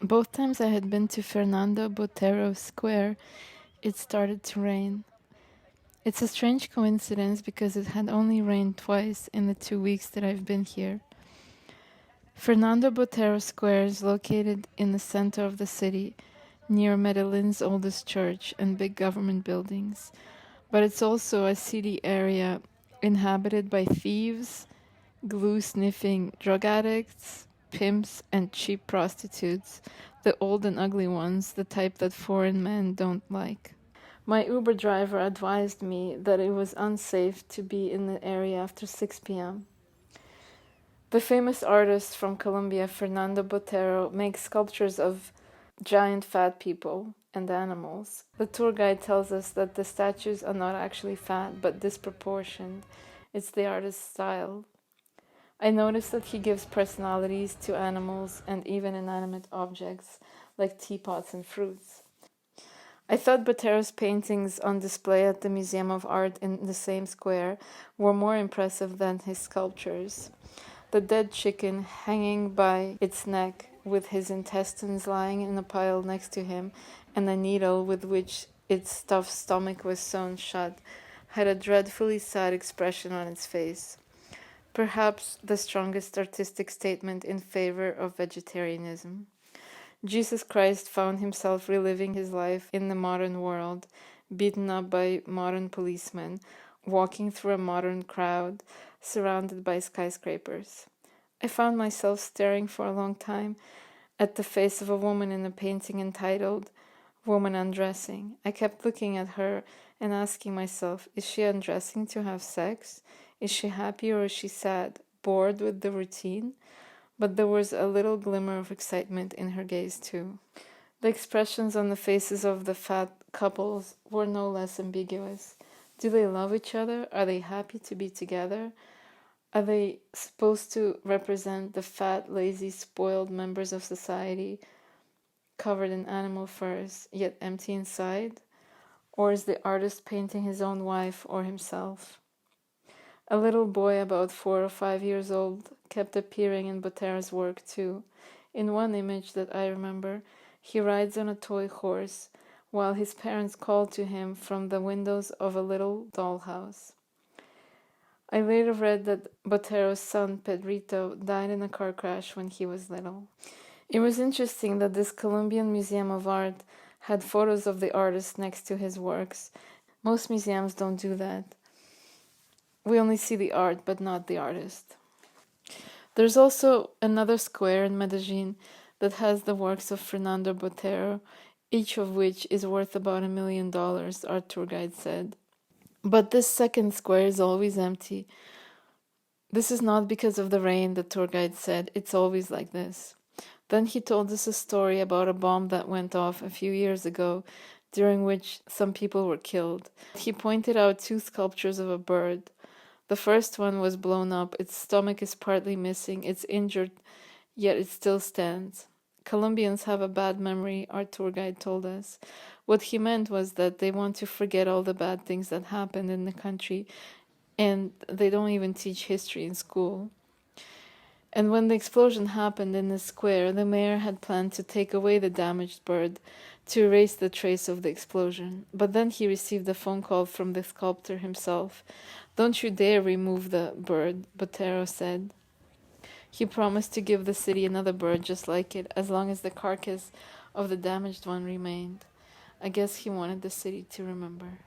Both times I had been to Fernando Botero Square, it started to rain. It's a strange coincidence because it had only rained twice in the 2 weeks that I've been here. Fernando Botero Square is located in the center of the city, near Medellin's oldest church and big government buildings. But it's also a seedy area inhabited by thieves, glue-sniffing drug addicts, pimps, and cheap prostitutes, the old and ugly ones, the type that foreign men don't like. My Uber driver advised me that it was unsafe to be in the area after 6 p.m. The famous artist from Colombia, Fernando Botero, makes sculptures of giant fat people and animals. The tour guide tells us that the statues are not actually fat, but disproportioned. It's the artist's style. I noticed that he gives personalities to animals and even inanimate objects, like teapots and fruits. I thought Botero's paintings on display at the Museum of Art in the same square were more impressive than his sculptures. The dead chicken hanging by its neck, with his intestines lying in a pile next to him, and a needle with which its stuffed stomach was sewn shut, had a dreadfully sad expression on its face. Perhaps the strongest artistic statement in favor of vegetarianism. Jesus Christ found himself reliving his life in the modern world, beaten up by modern policemen, walking through a modern crowd, surrounded by skyscrapers. I found myself staring for a long time at the face of a woman in a painting entitled Woman Undressing. I kept looking at her and asking myself, is she undressing to have sex? Is she happy or is she sad, bored with the routine? But there was a little glimmer of excitement in her gaze too. The expressions on the faces of the fat couples were no less ambiguous. Do they love each other? Are they happy to be together? Are they supposed to represent the fat, lazy, spoiled members of society, covered in animal furs, yet empty inside? Or is the artist painting his own wife or himself? A little boy about 4 or 5 years old kept appearing in Botero's work too. In one image that I remember, he rides on a toy horse, while his parents call to him from the windows of a little dollhouse. I later read that Botero's son Pedrito died in a car crash when he was little. It was interesting that this Colombian Museum of Art had photos of the artist next to his works. Most museums don't do that. We only see the art, but not the artist. There's also another square in Medellin that has the works of Fernando Botero, each of which is worth about $1 million, our tour guide said. But this second square is always empty. This is not because of the rain, the tour guide said. It's always like this. Then he told us a story about a bomb that went off a few years ago, during which some people were killed. He pointed out 2 sculptures of a bird. The first one was blown up, its stomach is partly missing, it's injured, yet it still stands. Colombians have a bad memory, our tour guide told us. What he meant was that they want to forget all the bad things that happened in the country, and they don't even teach history in school. And when the explosion happened in the square, the mayor had planned to take away the damaged bird to erase the trace of the explosion. But then he received a phone call from the sculptor himself. Don't you dare remove the bird, Botero said. He promised to give the city another bird just like it, as long as the carcass of the damaged one remained. I guess he wanted the city to remember.